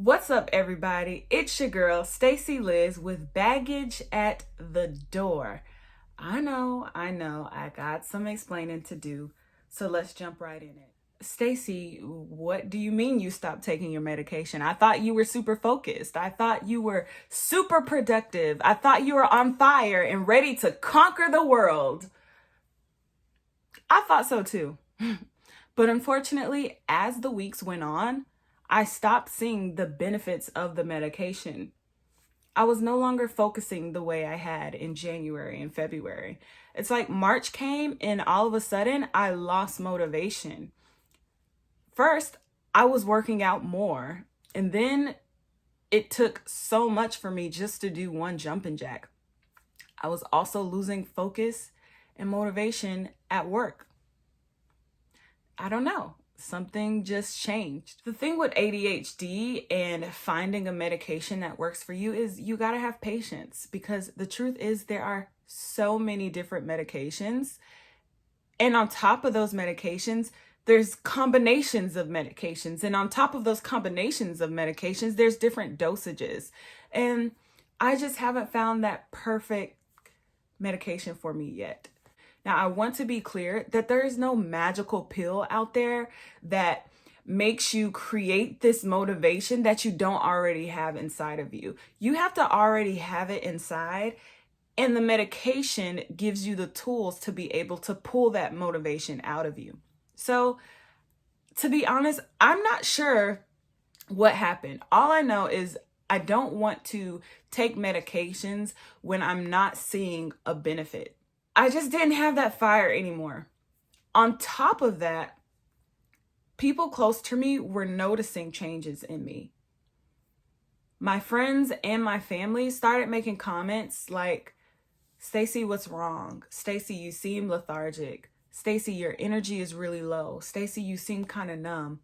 What's up, everybody? It's your girl, Stacy Liz, with baggage at the door. I know, I got some explaining to do, so let's jump right in it. Stacy, what do you mean you stopped taking your medication? I thought you were super focused. I thought you were super productive. I thought you were on fire and ready to conquer the world. I thought so too. But unfortunately, as the weeks went on, I stopped seeing the benefits of the medication. I was no longer focusing the way I had in January and February. It's like March came and all of a sudden I lost motivation. First, I was working out more, and then it took so much for me just to do one jumping jack. I was also losing focus and motivation at work. I don't know. Something just changed. The thing with ADHD and finding a medication that works for you is you gotta have patience, because the truth is there are so many different medications. And on top of those medications, there's combinations of medications. And on top of those combinations of medications, there's different dosages. And I just haven't found that perfect medication for me yet. Now, I want to be clear that there is no magical pill out there that makes you create this motivation that you don't already have inside of you. You have to already have it inside, and the medication gives you the tools to be able to pull that motivation out of you. So, to be honest, I'm not sure what happened. All I know is I don't want to take medications when I'm not seeing a benefit. I just didn't have that fire anymore. On top of that, people close to me were noticing changes in me. My friends and my family started making comments like, "Stacy, what's wrong? Stacy, you seem lethargic. Stacy, your energy is really low. Stacy, you seem kind of numb."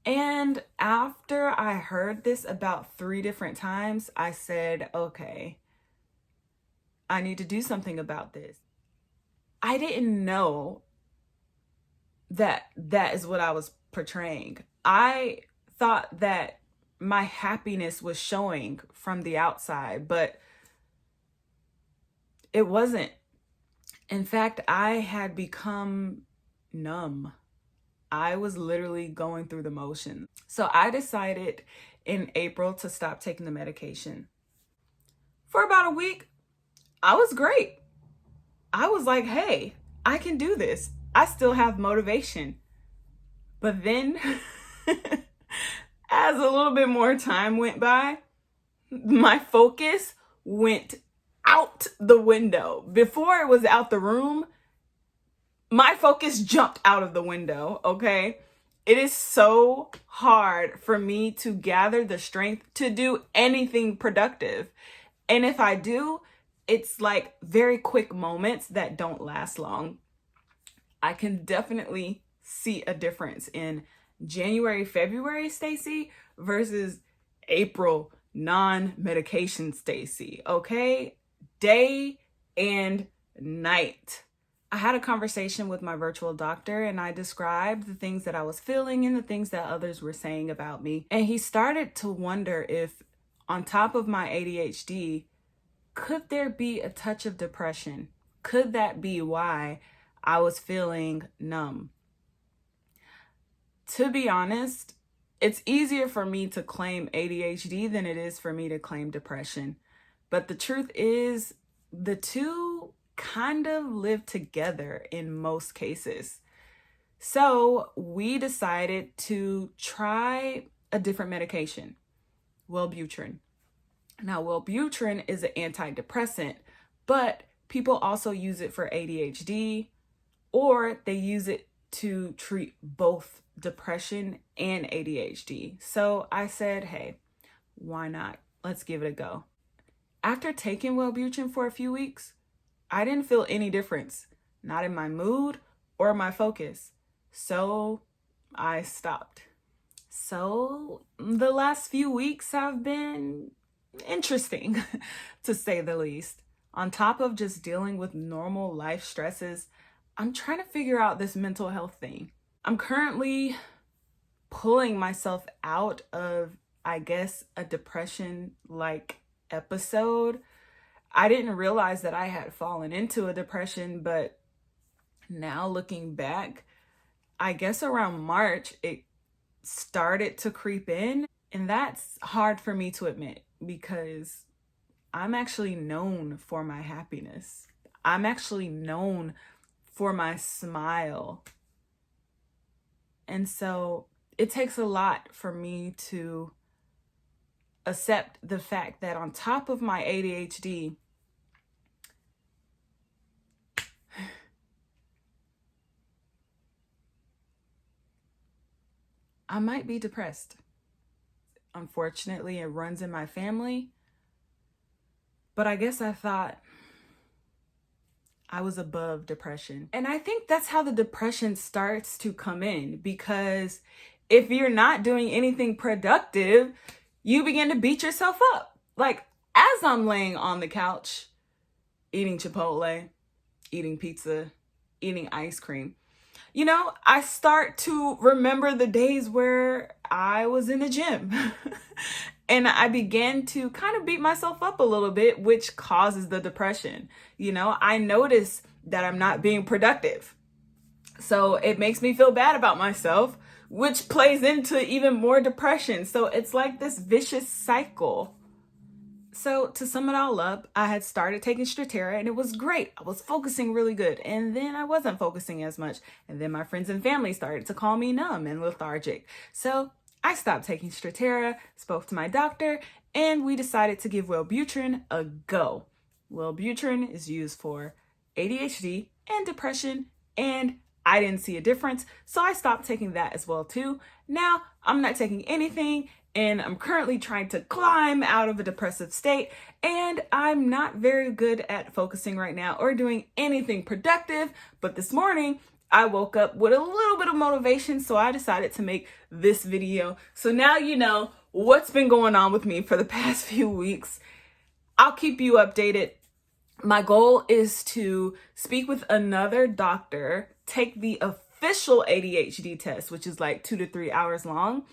And after I heard this about 3 different times, I said, okay, I need to do something about this. I didn't know that that is what I was portraying. I thought that my happiness was showing from the outside, but it wasn't. In fact, I had become numb. I was literally going through the motions. So I decided in April to stop taking the medication. For about a week, I was great. I was like, hey, I can do this. I still have motivation. But then, as a little bit more time went by, my focus went out the window. Before it was out the room, my focus jumped out of the window, okay? It is so hard for me to gather the strength to do anything productive. And if I do, it's like very quick moments that don't last long. I can definitely see a difference in January, February Stacy versus April non-medication Stacy, okay? Day and night. I had a conversation with my virtual doctor and I described the things that I was feeling and the things that others were saying about me. And he started to wonder if, on top of my ADHD, could there be a touch of depression? Could that be why I was feeling numb? To be honest, it's easier for me to claim ADHD than it is for me to claim depression. But the truth is, the two kind of live together in most cases. So we decided to try a different medication, Wellbutrin. Now, Wellbutrin is an antidepressant, but people also use it for ADHD, or they use it to treat both depression and ADHD. So I said, hey, why not? Let's give it a go. After taking Wellbutrin for a few weeks, I didn't feel any difference, not in my mood or my focus. So I stopped. So the last few weeks have been interesting, to say the least. On top of just dealing with normal life stresses, I'm trying to figure out this mental health thing. I'm currently pulling myself out of I guess, a depression like episode. I didn't realize that I had fallen into a depression, but now looking back, I guess around March, it started to creep in. And that's hard for me to admit because I'm actually known for my happiness. I'm actually known for my smile. And so it takes a lot for me to accept the fact that on top of my ADHD, I might be depressed. Unfortunately, it runs in my family. But I guess I thought I was above depression. And I think that's how the depression starts to come in, because if you're not doing anything productive, you begin to beat yourself up. Like, as I'm laying on the couch, eating Chipotle, eating pizza, eating ice cream, I start to remember the days where I was in the gym. And I began to kind of beat myself up a little bit, which causes the depression. I notice that I'm not being productive. So it makes me feel bad about myself, which plays into even more depression. So it's like this vicious cycle. So to sum it all up, I had started taking Strattera and it was great. I was focusing really good. And then I wasn't focusing as much. And then my friends and family started to call me numb and lethargic. So I stopped taking Strattera, spoke to my doctor, and we decided to give Wellbutrin a go. Wellbutrin is used for ADHD and depression, and I didn't see a difference, so I stopped taking that as well too. Now I'm not taking anything, and I'm currently trying to climb out of a depressive state, and I'm not very good at focusing right now or doing anything productive. But this morning I woke up with a little bit of motivation, so I decided to make this video. So now you know what's been going on with me for the past few weeks. I'll keep you updated. My goal is to speak with another doctor, take the official ADHD test, which is like 2 to 3 hours long,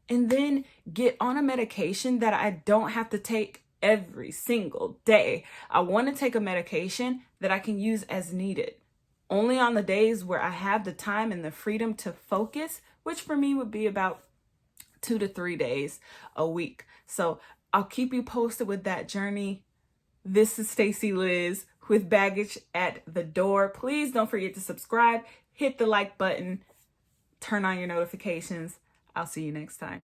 and then get on a medication that I don't have to take every single day. I want to take a medication that I can use as needed, only on the days where I have the time and the freedom to focus, which for me would be about 2 to 3 days a week. So I'll keep you posted with that journey. This is Stacy Liz with Baggage at the Door. Please don't forget to subscribe, hit the like button, turn on your notifications. I'll see you next time.